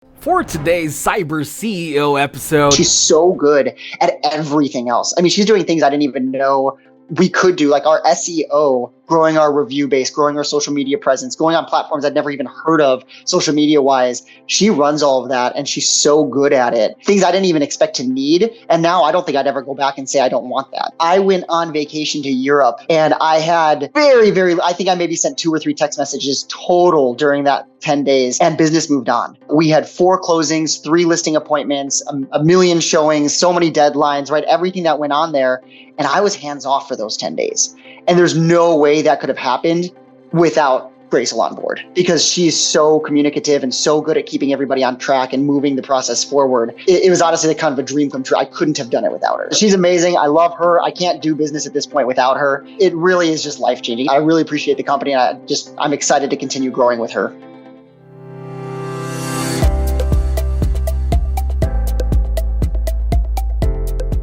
For today's Cyber CEO episode, she's so good at everything else. I mean, she's doing things I didn't even know we could do, like our SEO, growing our review base, growing our social media presence, going on platforms I'd never even heard of social media wise. She runs all of that and she's so good at it. Things I didn't even expect to need. And now I don't think I'd ever go back and say I don't want that. I went on vacation to Europe and I had I think I maybe sent 2 or 3 text messages total during that 10 days and business moved on. We had 4 closings, 3 listing appointments, a million showings, so many deadlines, right? Everything that went on there. And I was hands off for those 10 days. And there's no way that could have happened without 𝗙𝗃 on board because she's so communicative and so good at keeping everybody on track and moving the process forward. It was honestly kind of a dream come true. I couldn't have done it without her. She's amazing. I love her. I can't do business at this point without her. It really is just life-changing. I really appreciate the company and I'm excited to continue growing with her.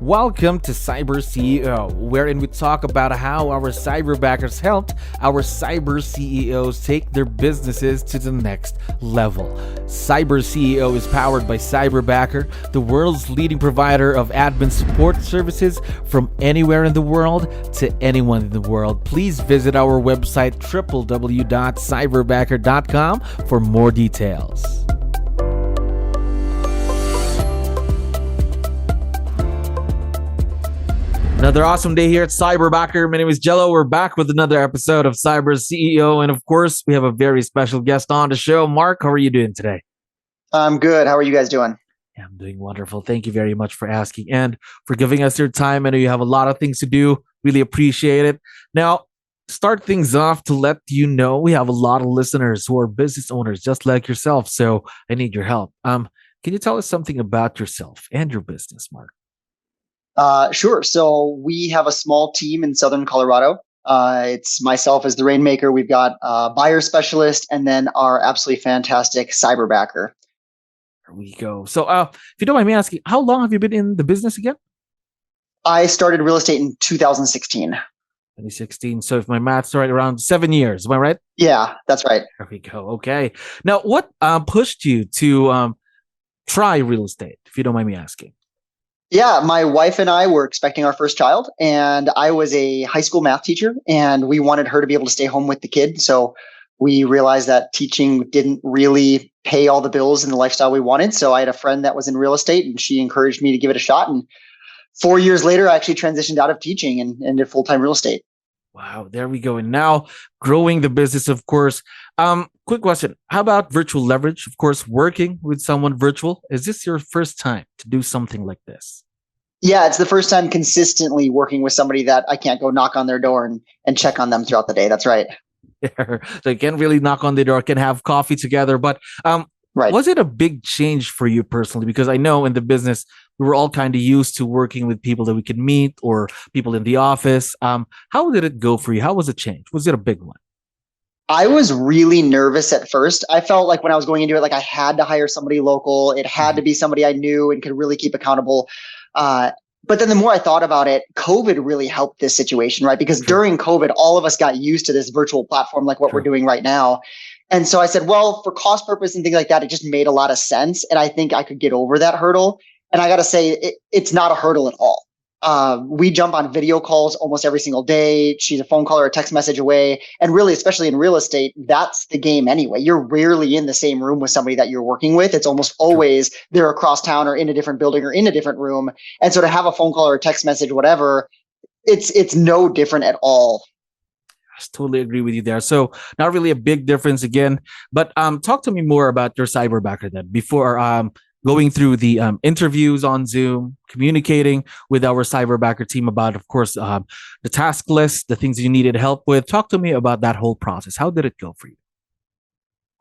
welcome to Cyber CEO, wherein we talk about how our cyberbackers helped our cyber CEOs take their businesses to the next level. Cyber CEO is powered by Cyberbacker, the world's leading provider of admin support services from anywhere in the world to anyone in the world. Please visit our website www.cyberbacker.com for more details. Another awesome day here at Cyberbacker. My name is Jello. We're back with another episode of Cyber CEO. And of course, we have a very special guest on the show. Mark, how are you doing today? I'm good. How are you guys doing? Yeah, I'm doing wonderful. Thank you very much for asking and for giving us your time. I know you have a lot of things to do. Really appreciate it. Now, start things off to let you know we have a lot of listeners who are business owners just like yourself. So I need your help. Can you tell us something about yourself and your business, Mark? Sure. So we have a small team in Southern Colorado. It's myself as the rainmaker. We've got a buyer specialist and then our absolutely fantastic cyberbacker. There we go. So if you don't mind me asking, how long have you been in the business again? I started real estate in 2016. 2016. So if my math's right, around 7 years. Am I right? Yeah, that's right. There we go. Okay. Now, what pushed you to try real estate, if you don't mind me asking? Yeah, my wife and I were expecting our first child, and I was a high school math teacher, and we wanted her to be able to stay home with the kid. So we realized that teaching didn't really pay all the bills in the lifestyle we wanted. So I had a friend that was in real estate, and she encouraged me to give it a shot. And 4 years later, I actually transitioned out of teaching and did full-time real estate. Wow, there we go. And now growing the business, of course. Quick question. How about virtual leverage? Of course, working with someone virtual. Is this your first time to do something like this? Yeah, it's the first time consistently working with somebody that I can't go knock on their door and check on them throughout the day. That's right. So you can't really knock on the door, can have coffee together. But right. Was it a big change for you personally? Because I know in the business, we were all kind of used to working with people that we could meet or people in the office. How did it go for you? How was it change? Was it a big one? I was really nervous at first. I felt like when I was going into it, like I had to hire somebody local. It had to be somebody I knew and could really keep accountable. But then the more I thought about it, COVID really helped this situation, right? Because during COVID, all of us got used to this virtual platform like what we're doing right now. And so I said, well, for cost purpose and things like that, it just made a lot of sense. And I think I could get over that hurdle. And I got to say, it's not a hurdle at all. We jump on video calls almost every single day. She's a phone call or a text message away. And really, especially in real estate, that's the game anyway. You're rarely in the same room with somebody that you're working with. It's almost always they're across town or in a different building or in a different room. And so to have a phone call or a text message, whatever, it's no different at all. I totally agree with you there. So not really a big difference again, but talk to me more about your cyberbacker then before going through the interviews on Zoom, communicating with our cyberbacker team about, of course, the task list, the things you needed help with. Talk to me about that whole process. How did it go for you?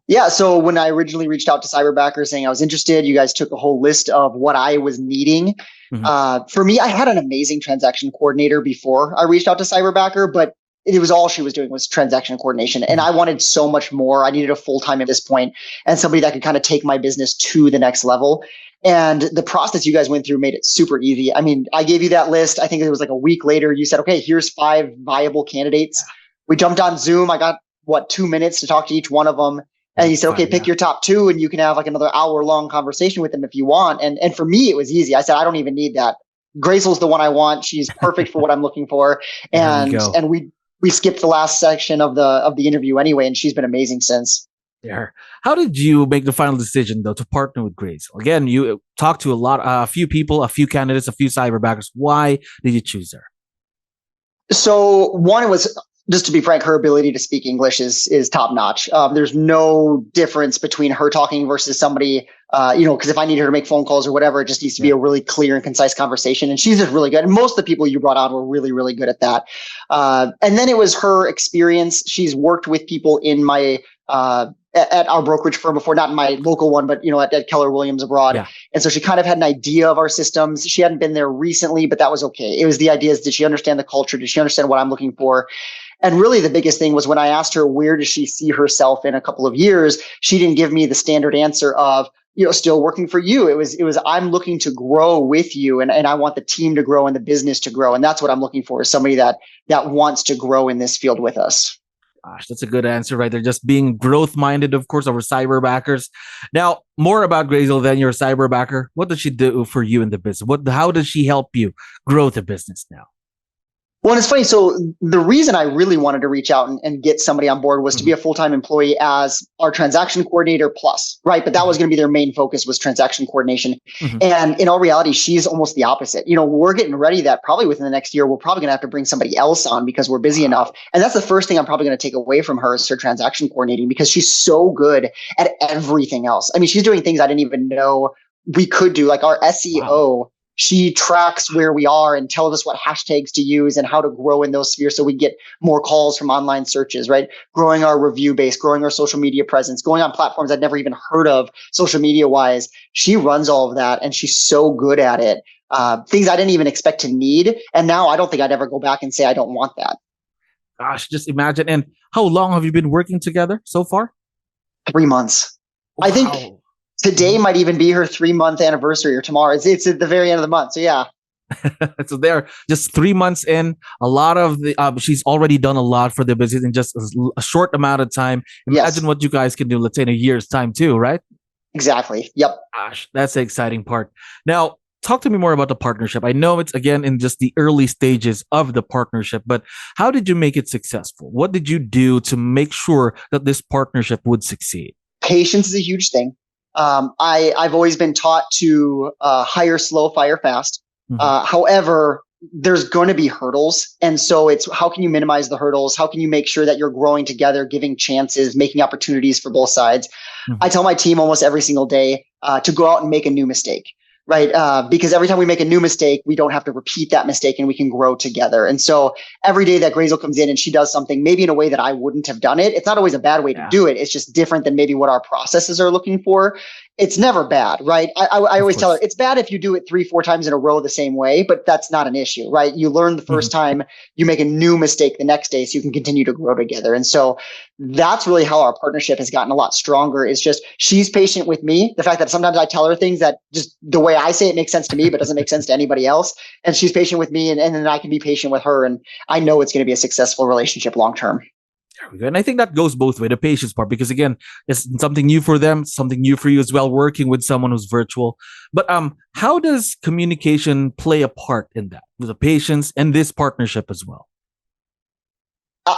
Yeah, so when I originally reached out to Cyberbacker saying I was interested, you guys took a whole list of what I was needing. For me, I had an amazing transaction coordinator before I reached out to Cyberbacker, but it was all she was doing was transaction coordination. And I wanted so much more. I needed a full-time at this point and somebody that could kind of take my business to the next level. And the process you guys went through made it super easy. I mean, I gave you that list. I think it was like a week later. You said, okay, here's 5 viable candidates. We jumped on Zoom. I got 2 minutes to talk to each one of them. And he said, okay, pick your top two and you can have like another hour-long conversation with them if you want. And for me, it was easy. I said, I don't even need that. 𝗙𝗯𝗋's the one I want. She's perfect for what I'm looking for. And we skipped the last section of the interview anyway, and she's been amazing since. There. How did you make the final decision though to partner with 𝗙𝗯𝗋? Again, you talked to a few people, a few candidates, a few cyberbackers. Why did you choose her? So one, it was, just to be frank, her ability to speak English is top notch. There's no difference between her talking versus somebody, because if I need her to make phone calls or whatever, it just needs to be a really clear and concise conversation. And she's just really good. And most of the people you brought on were really, really good at that. And then it was her experience. She's worked with people in my, at our brokerage firm before, not in my local one, but at Keller Williams abroad. Yeah. And so she kind of had an idea of our systems. She hadn't been there recently, but that was okay. It was the idea is, did she understand the culture? Did she understand what I'm looking for? And really the biggest thing was when I asked her, where does she see herself in a couple of years? She didn't give me the standard answer of, still working for you. It was, I'm looking to grow with you and I want the team to grow and the business to grow. And that's what I'm looking for, is somebody that wants to grow in this field with us. Gosh, that's a good answer right there. Just being growth-minded, of course, our cyberbackers. Now, more about 𝗙𝗯𝗋, then your cyberbacker. What does she do for you in the business? How does she help you grow the business now? Well, it's funny. So the reason I really wanted to reach out and get somebody on board was to be a full-time employee as our transaction coordinator plus, right? But that was going to be their main focus, was transaction coordination. And in all reality, she's almost the opposite. We're getting ready that probably within the next year, we're probably going to have to bring somebody else on because we're busy enough. And that's the first thing I'm probably going to take away from her, is her transaction coordinating, because she's so good at everything else. I mean, she's doing things I didn't even know we could do, like our SEO. Wow. She tracks where we are and tells us what hashtags to use and how to grow in those spheres so we get more calls from online searches, right? Growing our review base, growing our social media presence, going on platforms I'd never even heard of social media wise. She runs all of that and she's so good at it. Things I didn't even expect to need. And now I don't think I'd ever go back and say I don't want that. Gosh, just imagine. And how long have you been working together so far? 3 months. Wow. I think today might even be her 3-month anniversary, or tomorrow. It's at the very end of the month. So yeah. So they're just 3 months in. A lot of the she's already done a lot for the business in just a short amount of time. Imagine what you guys can do, let's say, in a year's time too, right? Exactly. Yep. Gosh, that's the exciting part. Now, talk to me more about the partnership. I know it's again in just the early stages of the partnership, but how did you make it successful? What did you do to make sure that this partnership would succeed? Patience is a huge thing. I've always been taught to hire slow, fire fast. However, there's going to be hurdles. And so it's, how can you minimize the hurdles? How can you make sure that you're growing together, giving chances, making opportunities for both sides? I tell my team almost every single day to go out and make a new mistake. Right. Because every time we make a new mistake, we don't have to repeat that mistake and we can grow together. And so every day that 𝗙𝗯𝗋 comes in and she does something, maybe in a way that I wouldn't have done it, it's not always a bad way to do it. It's just different than maybe what our processes are looking for. It's never bad, right? I always tell her it's bad if you do it 3-4 times in a row the same way, but that's not an issue, right? You learn the first time, you make a new mistake the next day so you can continue to grow together. And so that's really how our partnership has gotten a lot stronger. Is just, she's patient with me. The fact that sometimes I tell her things that just the way I say it makes sense to me, but doesn't make sense to anybody else. And she's patient with me, and then I can be patient with her. And I know it's going to be a successful relationship long-term. There we go. And I think that goes both ways, the patience part, because again, it's something new for them, something new for you as well, working with someone who's virtual. But how does communication play a part in that, with the patience and this partnership as well?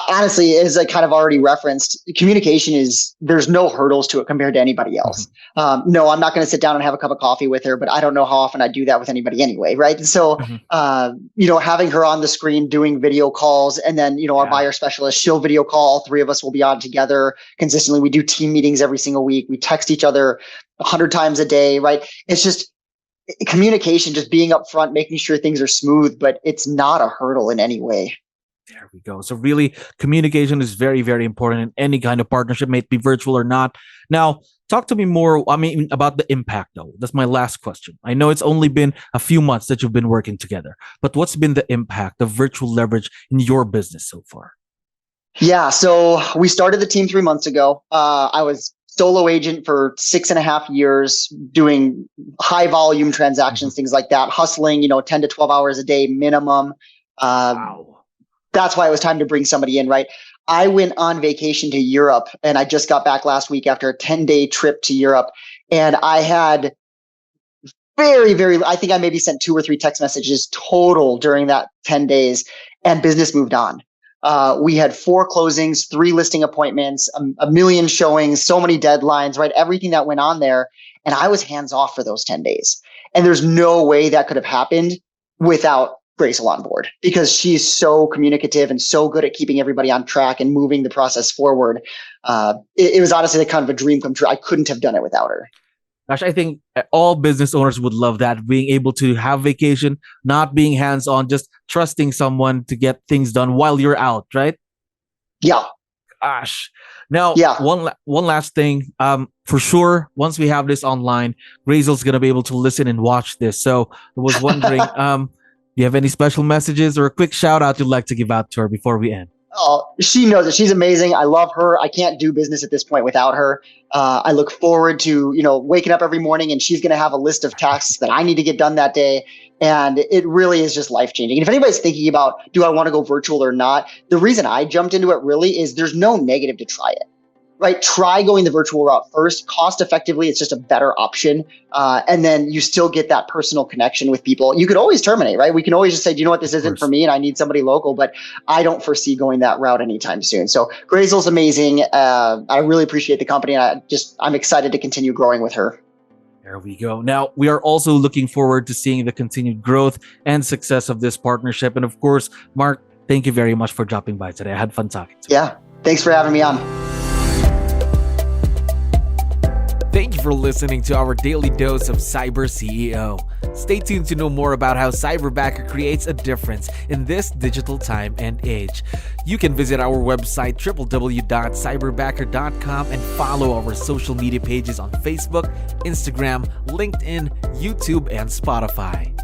Honestly, as I kind of already referenced, communication there's no hurdles to it compared to anybody else. No, I'm not going to sit down and have a cup of coffee with her, but I don't know how often I do that with anybody anyway, right? And so, having her on the screen doing video calls, and then, our buyer specialist, she'll video call, all 3 of us will be on together consistently. We do team meetings every single week. We text each other 100 times a day, right? It's just communication, just being upfront, making sure things are smooth, but it's not a hurdle in any way. There we go. So really, communication is very, very important in any kind of partnership, may it be virtual or not. Now, talk to me more, about the impact though. That's my last question. I know it's only been a few months that you've been working together, but what's been the impact of virtual leverage in your business so far? Yeah, so we started the team 3 months ago. I was solo agent for 6.5 years, doing high volume transactions, things like that, hustling, 10 to 12 hours a day minimum. Wow. That's why it was time to bring somebody in, right? I went on vacation to Europe, and I just got back last week after a 10-day trip to Europe. And I had I think I maybe sent 2 or 3 text messages total during that 10 days, and business moved on. We had 4 closings, 3 listing appointments, a million showings, so many deadlines, right? Everything that went on there. And I was hands off for those 10 days. And there's no way that could have happened without 𝗙𝗻𝗄 on board, because she's so communicative and so good at keeping everybody on track and moving the process forward. It was honestly kind of a dream come true. I couldn't have done it without her. Gosh, I think all business owners would love that, being able to have vacation, not being hands-on, just trusting someone to get things done while you're out, right? Yeah. Gosh. Now, Yeah. one last thing. For sure, once we have this online, 𝗙𝗻𝗄's going to be able to listen and watch this. So I was wondering, do you have any special messages or a quick shout out you'd like to give out to her before we end? Oh, she knows it. She's amazing. I love her. I can't do business at this point without her. I look forward to, waking up every morning, and she's going to have a list of tasks that I need to get done that day. And it really is just life-changing. And if anybody's thinking about, do I want to go virtual or not? The reason I jumped into it really is there's no negative to try it, right? Try going the virtual route first. Cost effectively, it's just a better option. And then you still get that personal connection with people. You could always terminate, right? We can always just say, do you know what, this isn't for me and I need somebody local, but I don't foresee going that route anytime soon. So 𝗙𝗻𝗄's amazing. I really appreciate the company, and I'm excited to continue growing with her. There we go. Now, we are also looking forward to seeing the continued growth and success of this partnership. And of course, Mark, thank you very much for dropping by today. I had fun talking to you. Yeah. Thanks for having me on. Thank you for listening to our daily dose of CyberCEO. Stay tuned to know more about how Cyberbacker creates a difference in this digital time and age. You can visit our website www.cyberbacker.com and follow our social media pages on Facebook, Instagram, LinkedIn, YouTube, and Spotify.